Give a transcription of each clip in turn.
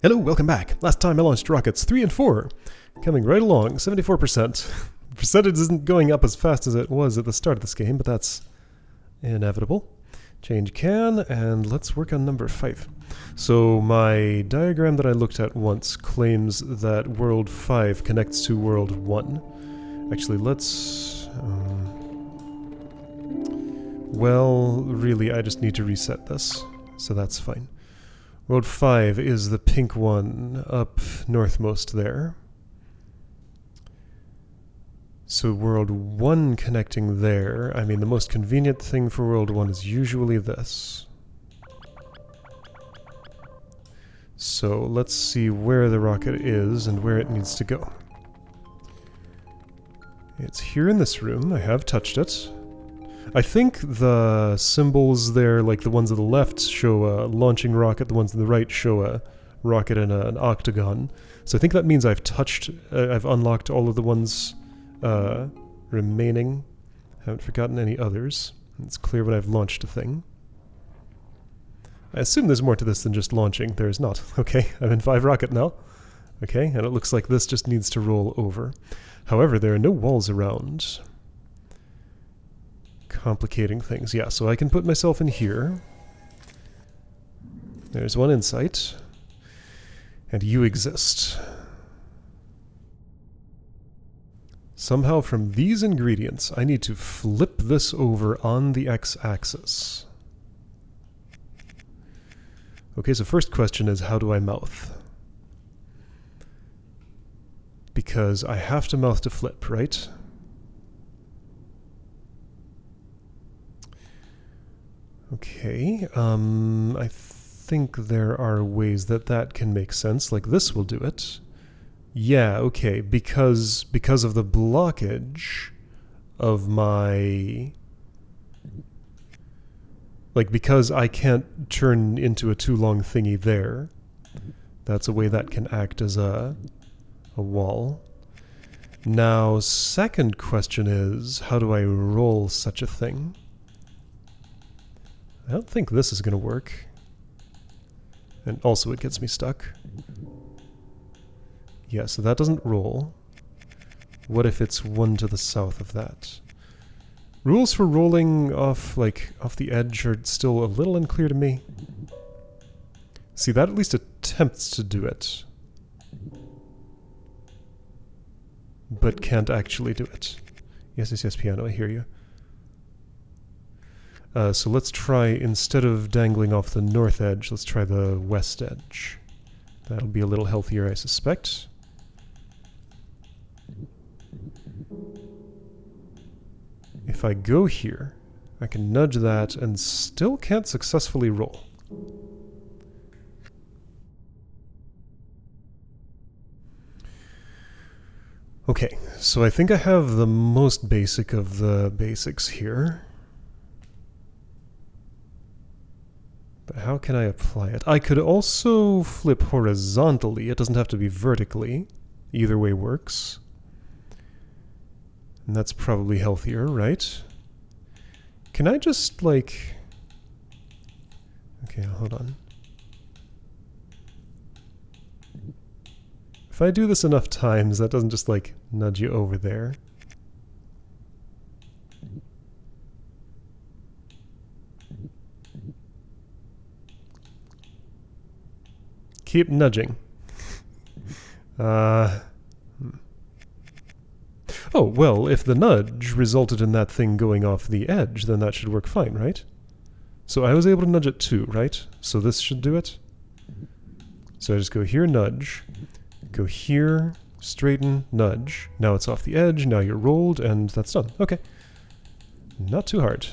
Hello, welcome back. Last time I launched rockets 3 and 4, coming right along, 74%. The percentage isn't going up as fast as it was at the start of this game, but that's inevitable. Change can, and let's work on number 5. So my diagram that I looked at once claims that World 5 connects to World 1. Actually, let's... well, really, I just need to reset this, so that's fine. World 5 is the pink one up northmost there. So World 1 connecting there, I mean the most convenient thing for World 1 is usually this. So let's see where the rocket is and where it needs to go. It's here in this room, I have touched it. I think the symbols there, like the ones on the left, show a launching rocket, the ones on the right show a rocket in an octagon. So I think that means I've I've unlocked all of the ones remaining. Haven't forgotten any others. It's clear when I've launched a thing. I assume there's more to this than just launching. There is not. Okay, I'm in 5 rocket now. Okay, and it looks like this just needs to roll over. However, there are no walls around. Complicating things. Yeah, so I can put myself in here. There's one insight. And you exist. Somehow from these ingredients, I need to flip this over on the x-axis. Okay, so first question is, how do I mouth? Because I have to mouth to flip, right? Okay, I think there are ways that can make sense, like this will do it. Yeah, okay, because of the blockage of my... like, because I can't turn into a too long thingy there, that's a way that can act as a wall. Now, second question is, how do I roll such a thing? I don't think this is going to work. And also it gets me stuck. Yeah, so that doesn't roll. What if it's one to the south of that? Rules for rolling off, like, off the edge are still a little unclear to me. See, that at least attempts to do it. But can't actually do it. Yes, piano, I hear you. So let's try, instead of dangling off the north edge, let's try the west edge. That'll be a little healthier, I suspect. If I go here, I can nudge that and still can't successfully roll. Okay, so I think I have the most basic of the basics here. But how can I apply it? I could also flip horizontally. It doesn't have to be vertically. Either way works. And that's probably healthier, right? Can I just, like... okay, hold on. If I do this enough times, that doesn't just, like, nudge you over there. Keep nudging. Oh, well, if the nudge resulted in that thing going off the edge, then that should work fine, right? So I was able to nudge it too, right? So this should do it? So I just go here, nudge. Go here, straighten, nudge. Now it's off the edge, now you're rolled, and that's done. Okay. Not too hard.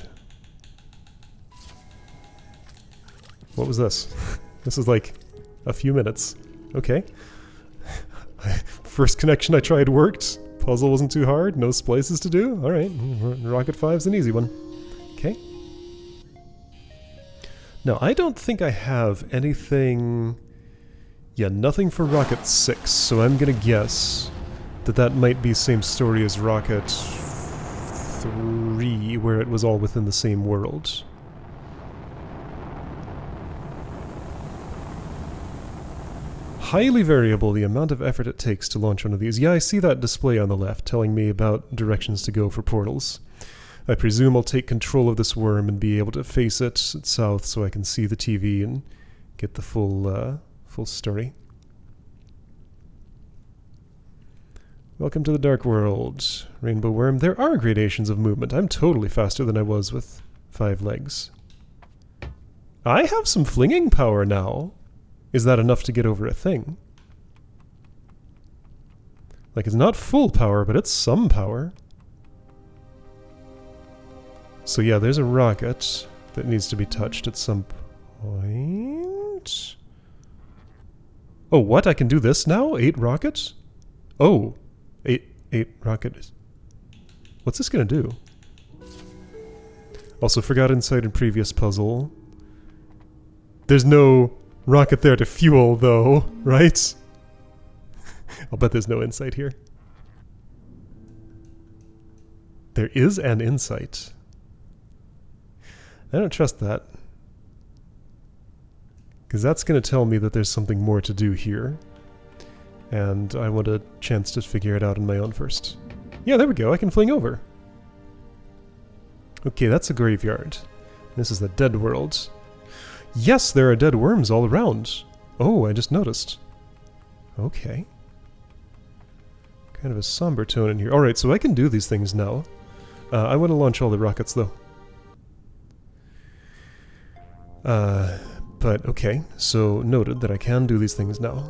What was this? This is like... a few minutes. Okay. First connection I tried worked. Puzzle wasn't too hard. No splices to do. Alright. Rocket 5's an easy one. Okay. Now, I don't think I have anything... yeah, nothing for Rocket 6, so I'm gonna guess that might be same story as Rocket 3, where it was all within the same world. Highly variable, the amount of effort it takes to launch one of these. Yeah, I see that display on the left telling me about directions to go for portals. I presume I'll take control of this worm and be able to face it south so I can see the TV and get the full story. Welcome to the Dark World, Rainbow Worm. There are gradations of movement. I'm totally faster than I was with 5 legs. I have some flinging power now. Is that enough to get over a thing? Like, it's not full power, but it's some power. So yeah, there's a rocket that needs to be touched at some point. Oh, what? I can do this now? 8 rockets? Oh, 8 rockets. What's this gonna do? Also forgot insight in previous puzzle. There's no rocket there to fuel, though, right? I'll bet there's no insight here. There is an insight. I don't trust that. Because that's going to tell me that there's something more to do here. And I want a chance to figure it out on my own first. Yeah, there we go. I can fling over. Okay, that's a graveyard. This is the dead world. Yes, there are dead worms all around. Oh, I just noticed. Okay. Kind of a somber tone in here. Alright, so I can do these things now. I want to launch all the rockets, though. But, okay. So, noted that I can do these things now.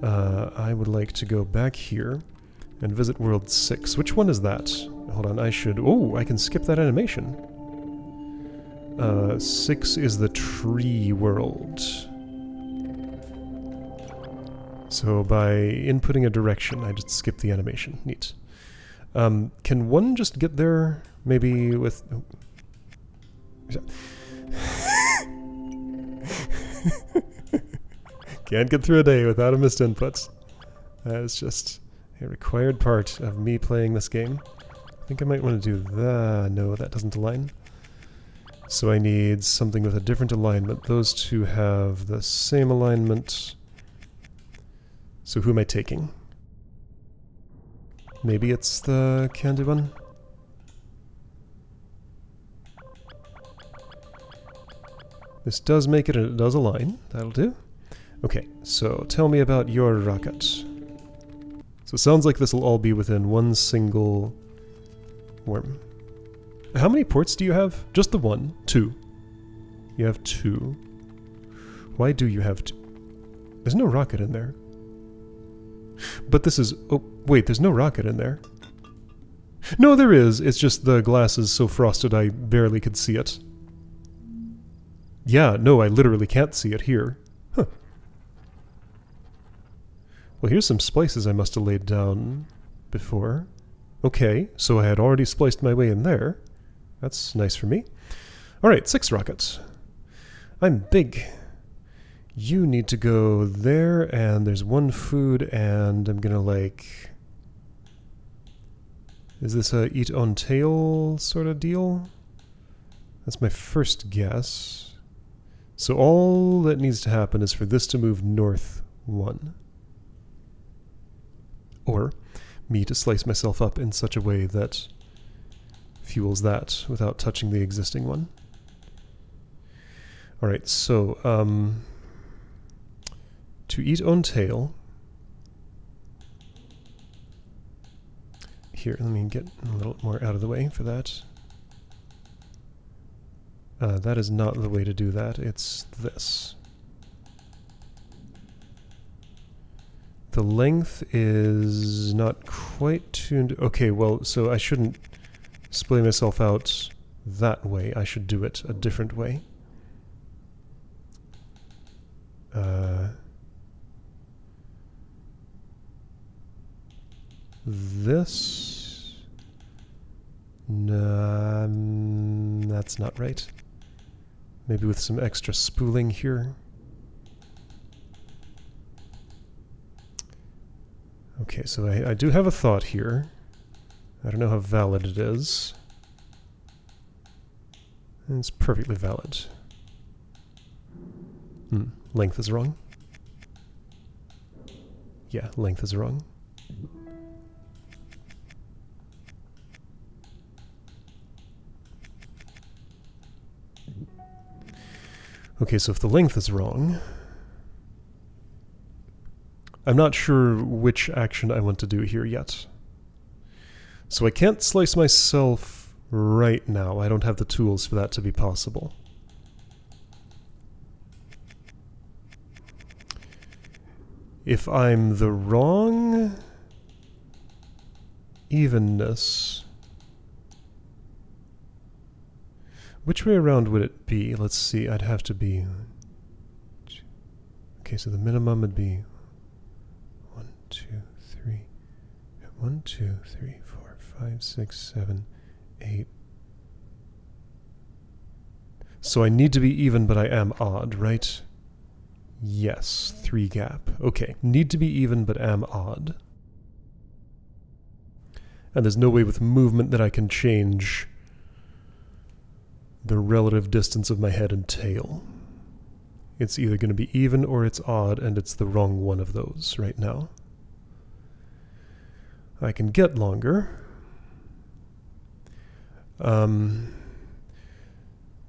I would like to go back here and visit World 6. Which one is that? Hold on, I should... Oh, I can skip that animation. 6 is the tree world. So by inputting a direction, I just skip the animation. Neat. Can one just get there, maybe with... Can't get through a day without a missed input. That is just a required part of me playing this game. I think I might want to do that. No, that doesn't align. So I need something with a different alignment. Those two have the same alignment. So who am I taking? Maybe it's the candy one? This does make it and it does align. That'll do. Okay, so tell me about your rocket. So it sounds like this will all be within one single worm. How many ports do you have? Just the one? 2. You have 2. Why do you have 2? There's no rocket in there. But this is... Oh, wait, there's no rocket in there. No, there is. It's just the glass is so frosted I barely could see it. Yeah, no, I literally can't see it here. Huh. Well, here's some splices I must have laid down before. Okay, so I had already spliced my way in there. That's nice for me. Alright, 6 rockets. I'm big. You need to go there, and there's 1 food, and I'm gonna like... Is this a eat on tail sort of deal? That's my first guess. So all that needs to happen is for this to move north 1. Or me to slice myself up in such a way that fuels that without touching the existing one. Alright, so, to eat on tail. Here, let me get a little more out of the way for that. That is not the way to do that, it's this. The length is not quite tuned. Okay, well, so I shouldn't splay myself out that way. I should do it a different way. This... No, that's not right. Maybe with some extra spooling here. Okay, so I do have a thought here. I don't know how valid it is. It's perfectly valid. Length is wrong. Yeah, length is wrong. Okay, so if the length is wrong, I'm not sure which action I want to do here yet. So I can't slice myself right now. I don't have the tools for that to be possible. If I'm the wrong evenness, which way around would it be? Let's see, I'd have to be... Okay, so the minimum would be 1, 2, 3, 1, 2, 3, 4, 5, 6, 7, 8. So I need to be even, but I am odd, right? Yes, 3 gap. Okay, need to be even, but am odd. And there's no way with movement that I can change the relative distance of my head and tail. It's either going to be even or it's odd, and it's the wrong one of those right now. I can get longer.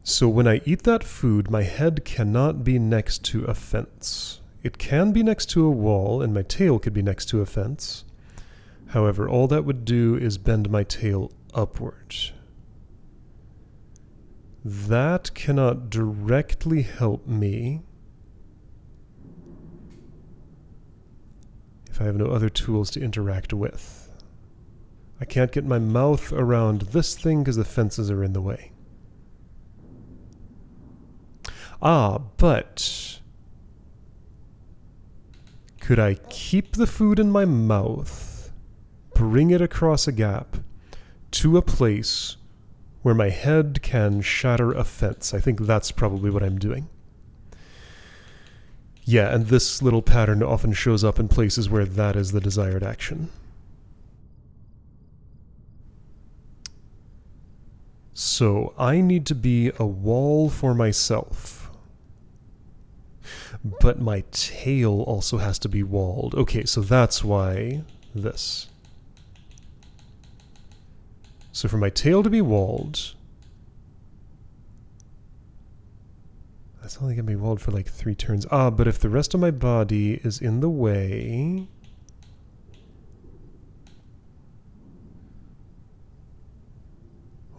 So when I eat that food, my head cannot be next to a fence. It can be next to a wall, and my tail could be next to a fence. However, all that would do is bend my tail upward. That cannot directly help me if I have no other tools to interact with. I can't get my mouth around this thing because the fences are in the way. Ah, but could I keep the food in my mouth, bring it across a gap to a place where my head can shatter a fence? I think that's probably what I'm doing. Yeah, and this little pattern often shows up in places where that is the desired action. So I need to be a wall for myself. But my tail also has to be walled. Okay, so that's why this. So for my tail to be walled, that's only going to be walled for like 3 turns. Ah, but if the rest of my body is in the way...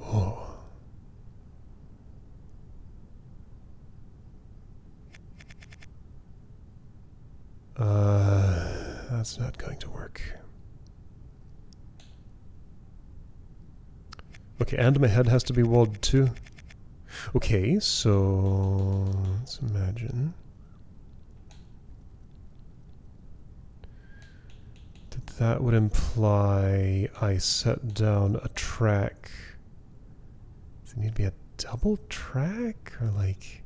Oh. That's not going to work. Okay, and my head has to be walled too. Okay, so let's imagine that would imply I set down a track. Does it need to be a double track or like...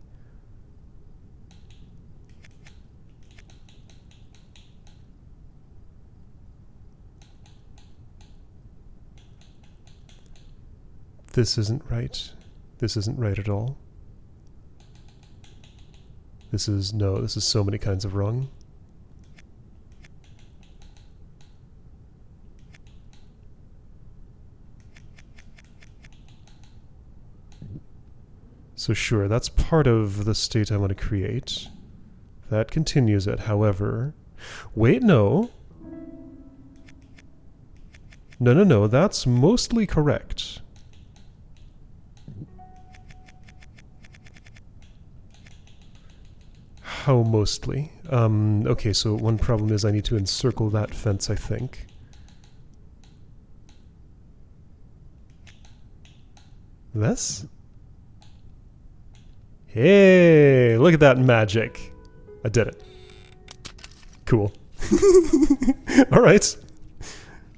This isn't right. This isn't right at all. This is, no, this is so many kinds of wrong. So sure, that's part of the state I want to create. That continues it, however... Wait, no. No, that's mostly correct. How mostly? Okay, so one problem is I need to encircle that fence, I think. This? Hey, look at that magic. I did it. Cool. All right.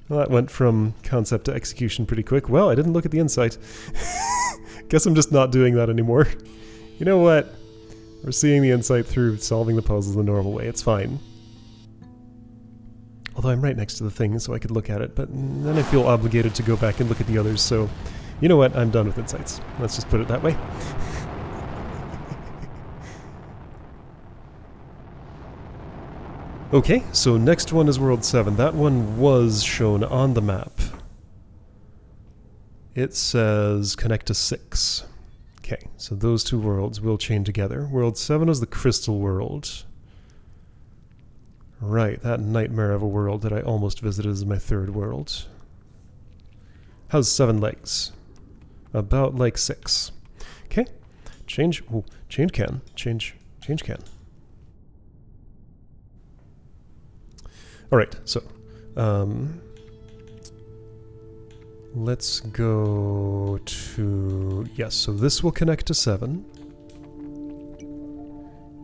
Well, that went from concept to execution pretty quick. Well, I didn't look at the insight. Guess I'm just not doing that anymore. You know what? We're seeing the insight through solving the puzzles the normal way. It's fine. Although I'm right next to the thing, so I could look at it, but then I feel obligated to go back and look at the others, so... You know what? I'm done with insights. Let's just put it that way. Okay, so next one is World 7. That one was shown on the map. It says connect to 6. Okay, so those two worlds will chain together. World 7 is the crystal world. Right, that nightmare of a world that I almost visited is my third world. How's 7 legs? About like 6. Okay, change can. Change can. Alright, so, let's go to, yes, so this will connect to 7.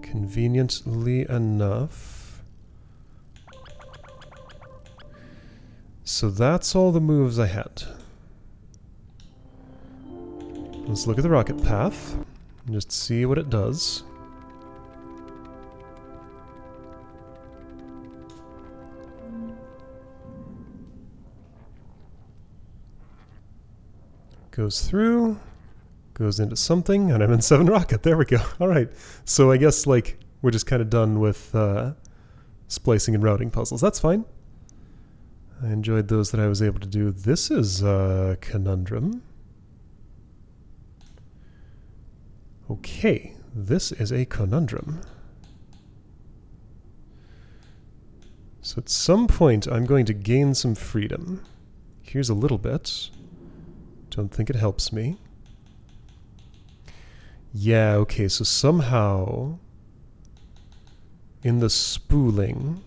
Conveniently enough. So that's all the moves I had. Let's look at the rocket path and just see what it does. Goes through, goes into something, and I'm in 7 rocket. There we go. Alright, so I guess, like, we're just kind of done with splicing and routing puzzles. That's fine. I enjoyed those that I was able to do. This is a conundrum. Okay, this is a conundrum. So at some point, I'm going to gain some freedom. Here's a little bit. Don't think it helps me. Yeah, okay, so somehow in the spooling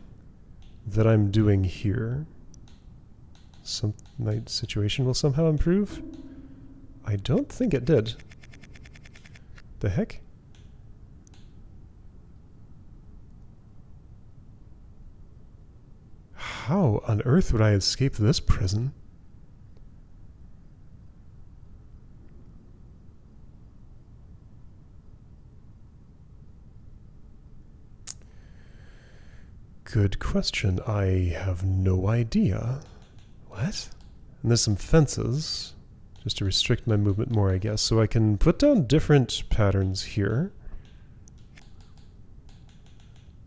that I'm doing here, my situation will somehow improve? I don't think it did. The heck? How on earth would I escape this prison? Good question. I have no idea. What? And there's some fences, just to restrict my movement more, I guess. So I can put down different patterns here.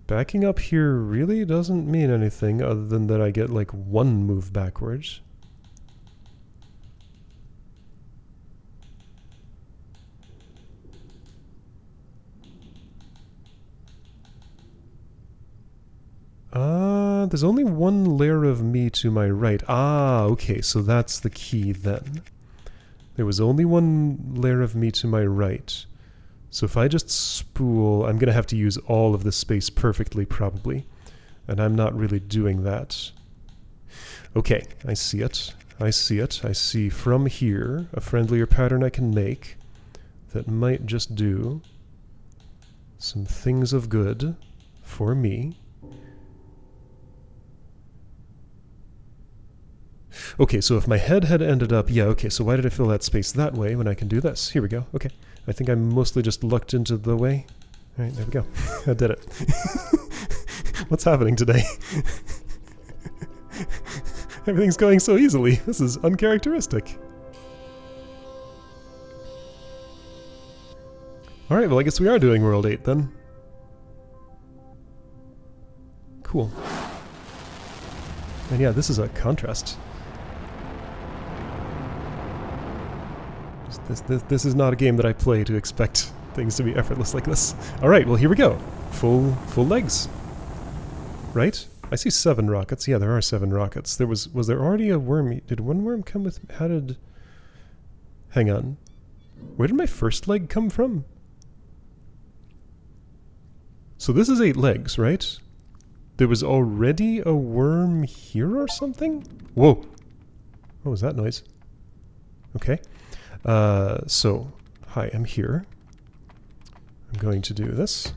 Backing up here really doesn't mean anything other than that I get like 1 move backwards. There's only 1 layer of me to my right. Ah, okay, so that's the key then. There was only 1 layer of me to my right. So if I just spool, I'm going to have to use all of this space perfectly, probably. And I'm not really doing that. Okay, I see it. I see it. I see from here a friendlier pattern I can make that might just do some things of good for me. Okay, so if my head had ended up... Yeah, okay, so why did I fill that space that way when I can do this? Here we go. Okay. I think I'm mostly just lucked into the way. Alright, there we go. I did it. What's happening today? Everything's going so easily. This is uncharacteristic. Alright, well I guess we are doing World 8 then. Cool. And yeah, this is a contrast. This is not a game that I play to expect things to be effortless like this. Alright, well here we go. Full legs. Right? I see 7 rockets. Yeah, there are 7 rockets. Was there already a worm? Did 1 worm come with... How did... Hang on. Where did my first leg come from? So this is 8 legs, right? There was already a worm here or something? Whoa. What was that noise? Okay. So, hi, I'm here. I'm going to do this.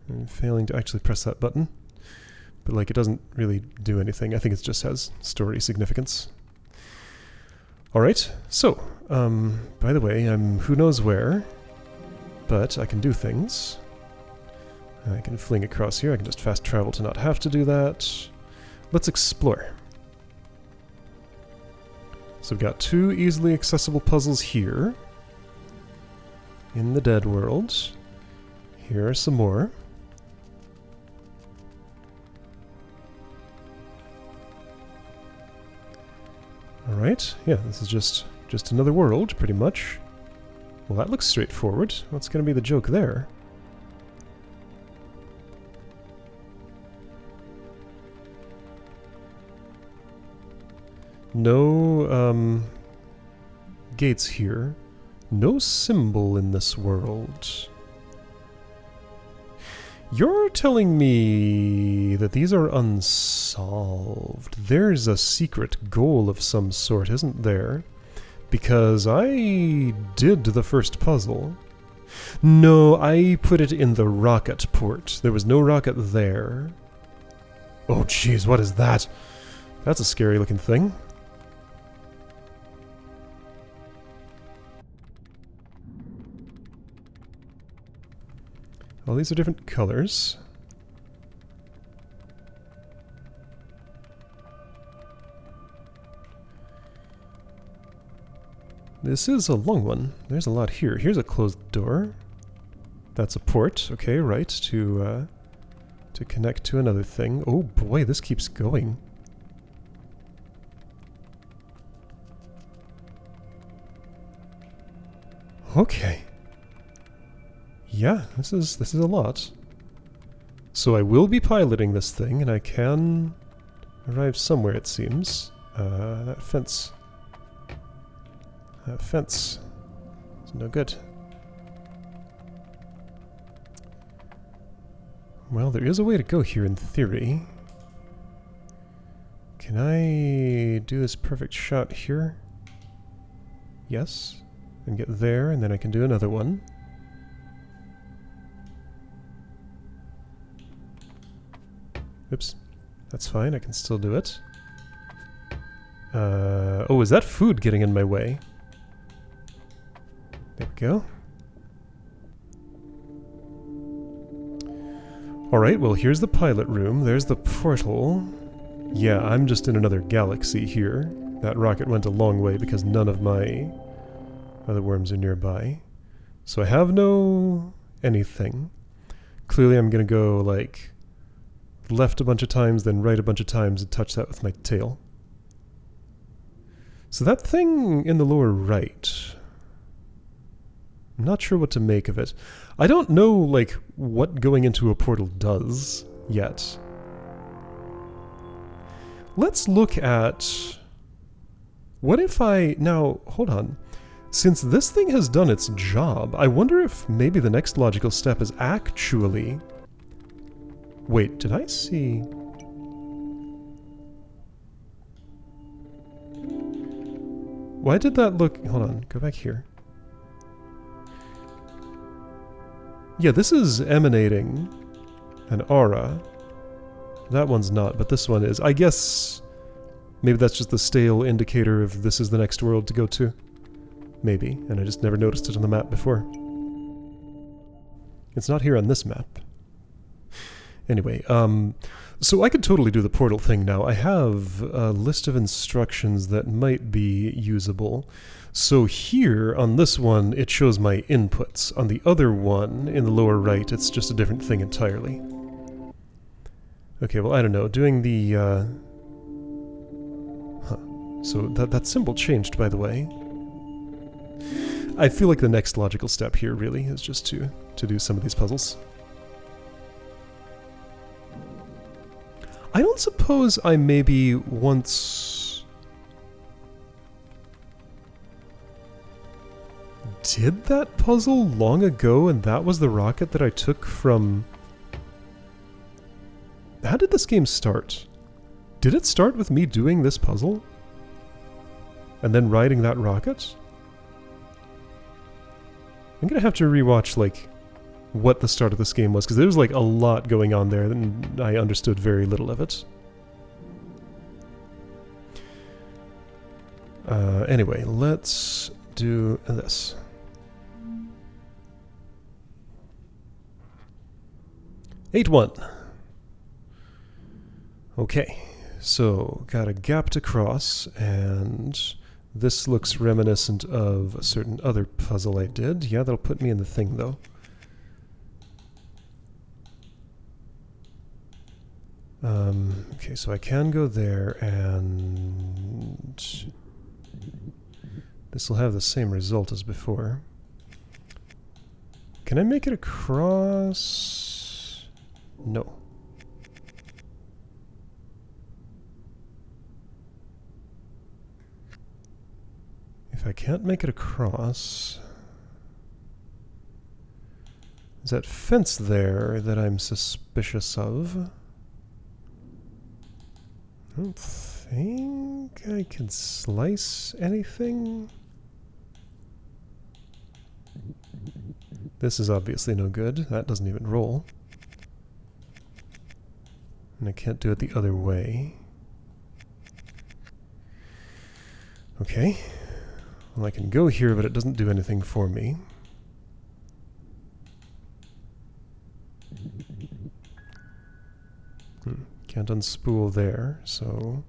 I'm failing to actually press that button. But, like, it doesn't really do anything. I think it just has story significance. Alright, so, by the way, I'm who knows where, but I can do things. I can fling across here. I can just fast travel to not have to do that. Let's explore. So we've got 2 easily accessible puzzles here. In the dead world. Here are some more. Alright, yeah, this is just another world, pretty much. Well, that looks straightforward. What's going to be the joke there? No, gates here. No symbol in this world. You're telling me that these are unsolved. There's a secret goal of some sort, isn't there? Because I did the first puzzle. No, I put it in the rocket port. There was no rocket there. Oh jeez, what is that? That's a scary looking thing. All these are different colors. This is a long one. There's a lot here. Here's a closed door. That's a port. Okay, right, to connect to another thing. Oh boy, this keeps going. Okay. Yeah, this is a lot. So I will be piloting this thing, and I can arrive somewhere, it seems. That fence. That fence. It's no good. Well, there is a way to go here in theory. Can I do this perfect shot here? Yes. And get there, and then I can do another one. Oops. That's fine, I can still do it. Oh, is that food getting in my way? There we go. Alright, well here's the pilot room, there's the portal. Yeah, I'm just in another galaxy here. That rocket went a long way because none of my other worms are nearby. So I have no anything. Clearly I'm gonna go, like, left a bunch of times, then right a bunch of times and touch that with my tail. So that thing in the lower right, I'm not sure what to make of it. I don't know, like, what going into a portal does yet. Let's look at... What if I... Now, hold on. Since this thing has done its job, I wonder if maybe the next logical step is actually... Wait, did I see... Why did that look... Hold on, go back here. Yeah, this is emanating an aura. That one's not, but this one is. I guess maybe that's just the stale indicator of this is the next world to go to. Maybe, and I just never noticed it on the map before. It's not here on this map. Anyway, so I could totally do the portal thing now. I have a list of instructions that might be usable. So here, on this one, it shows my inputs. On the other one, in the lower right, it's just a different thing entirely. Okay, well, I don't know. Doing the, So that symbol changed, by the way. I feel like the next logical step here, really, is just to do some of these puzzles. I don't suppose I maybe once did that puzzle long ago, and that was the rocket that I took from... How did this game start? Did it start with me doing this puzzle? And then riding that rocket? I'm gonna have to rewatch, like, what the start of this game was, because there's, like, a lot going on there, and I understood very little of it. Anyway, let's do this. Eight one. Okay, so got a gap to cross, and this looks reminiscent of a certain other puzzle I did. Yeah, that'll put me in the thing, though. Okay, so I can go there, and This will have the same result as before. Can I make it across? No. If I can't make it across, is that fence there that I'm suspicious of? I don't think I can slice anything. This is obviously no good. That doesn't even roll. And I can't do it the other way. Okay. Well, I can go here, but it doesn't do anything for me. Can't unspool there, so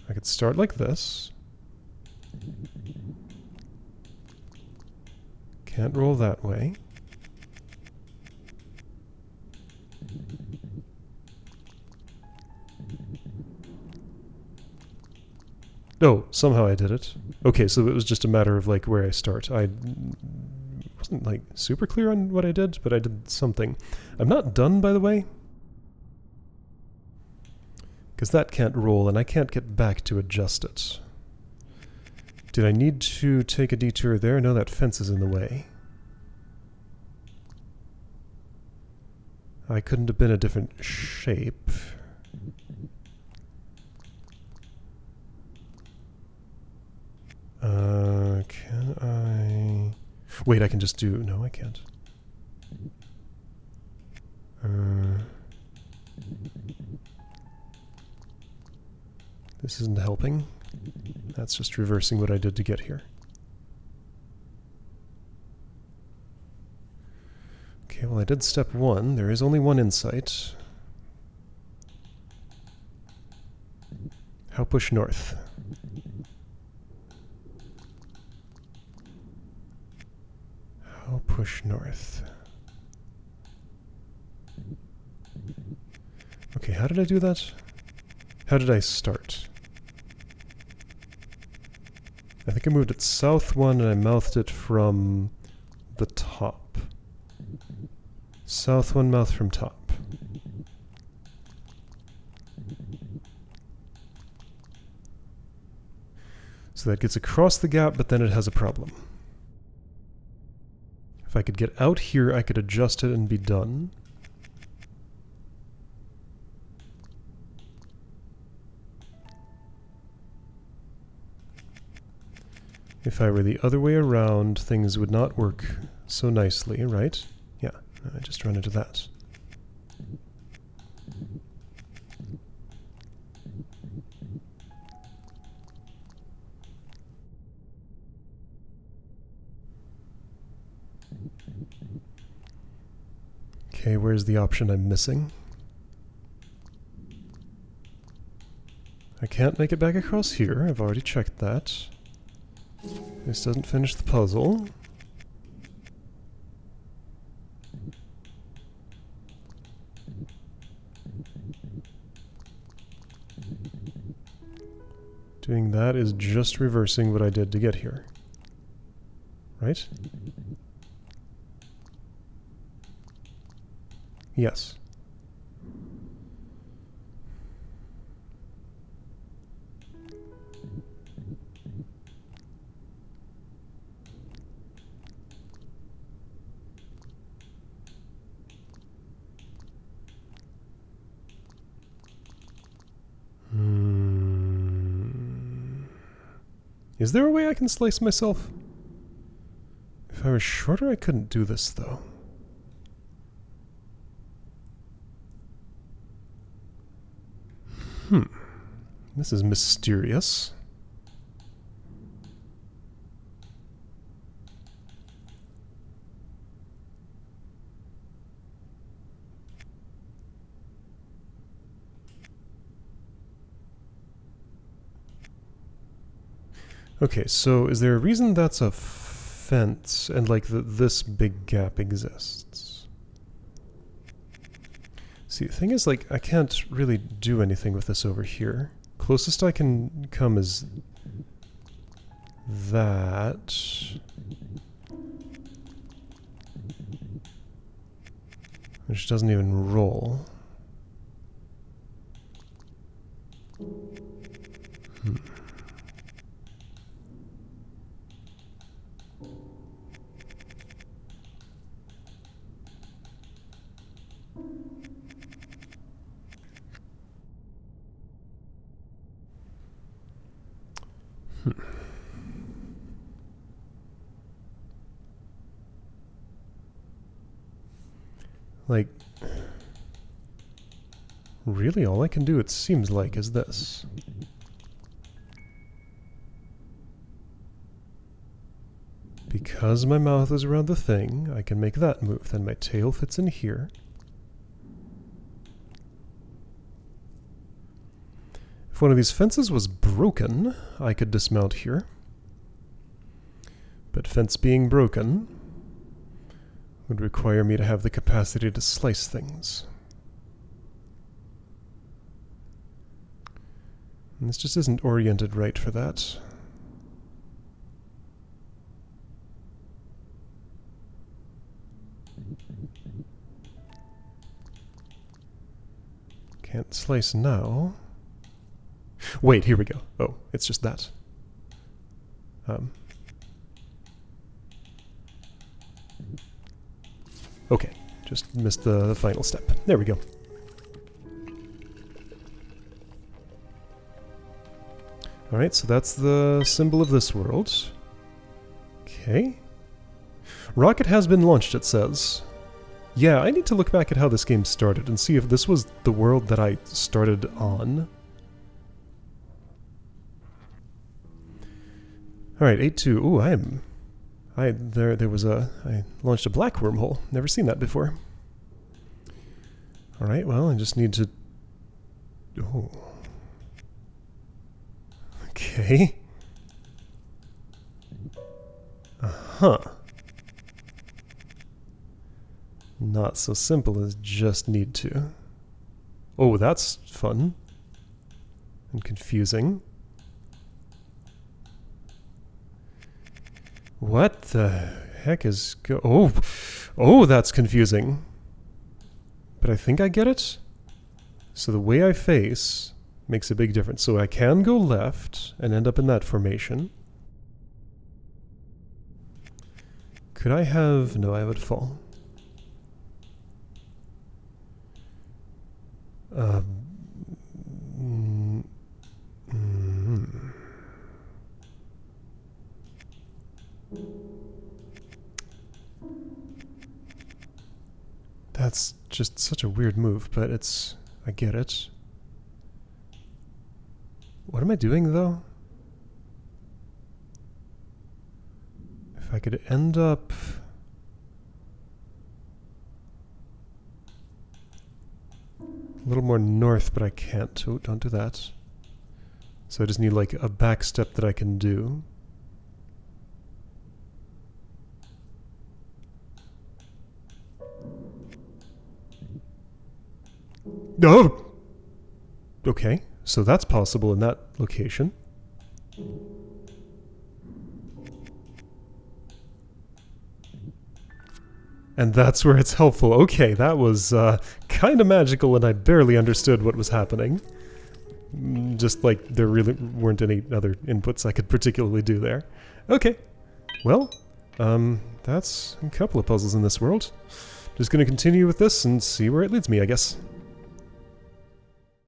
I could start like this. Can't roll that way. Oh, somehow I did it. Okay, so it was just a matter of like where I start. I wasn't like super clear on what I did, but I did something. I'm not done, by the way, because that can't roll and I can't get back to adjust it. Did I need to take a detour there? No, that fence is in the way. I couldn't have been a different shape. Can I... Wait, I can just do... No, I can't. This isn't helping. That's just reversing what I did to get here. Okay, well I did step one. There is only one insight. How push north? How push north? Okay, how did I do that? How did I start? I think I moved it south one and I mouthed it from the top. South one, mouth from top. So that gets across the gap, but then it has a problem. If I could get out here, I could adjust it and be done. If I were the other way around, things would not work so nicely, right? Yeah, I just run into that. Okay, where's the option I'm missing? I can't make it back across here. I've already checked that. This doesn't finish the puzzle. Doing that is just reversing what I did to get here. Right? Yes. Is there a way I can slice myself? If I were shorter, I couldn't do this, though. This is mysterious. Okay, so is there a reason that's a fence and like this big gap exists? See, the thing is, like, I can't really do anything with this over here. Closest I can come is that. Which doesn't even roll. Like, really all I can do, it seems like, is this. Because my mouth is around the thing, I can make that move. Then my tail fits in here. If one of these fences was broken, I could dismount here. But fence being broken would require me to have the capacity to slice things. And this just isn't oriented right for that. Can't slice now. Wait, here we go. Oh, it's just that. Okay, just missed the final step. There we go. Alright, so that's the symbol of this world. Okay. Rocket has been launched, it says. Yeah, I need to look back at how this game started and see if this was the world that I started on. Alright, 8-2. Ooh, I launched a black wormhole. Never seen that before. Alright, well, I just need to... Oh. Okay. Uh-huh. Not so simple as just need to. Oh, that's fun. And confusing. What the heck is Oh, that's confusing. But I think I get it. So the way I face makes a big difference. So I can go left and end up in that formation. Could I have... No, I would fall. That's just such a weird move, but it's... I get it. What am I doing, though? If I could end up... a little more north, but I can't. Oh, don't do that. So I just need, like, a back step that I can do. Oh! Okay, so that's possible in that location. And that's where it's helpful. Okay, that was kind of magical and I barely understood what was happening. Just like there really weren't any other inputs I could particularly do there. Okay, well, that's a couple of puzzles in this world. Just gonna continue with this and see where it leads me, I guess.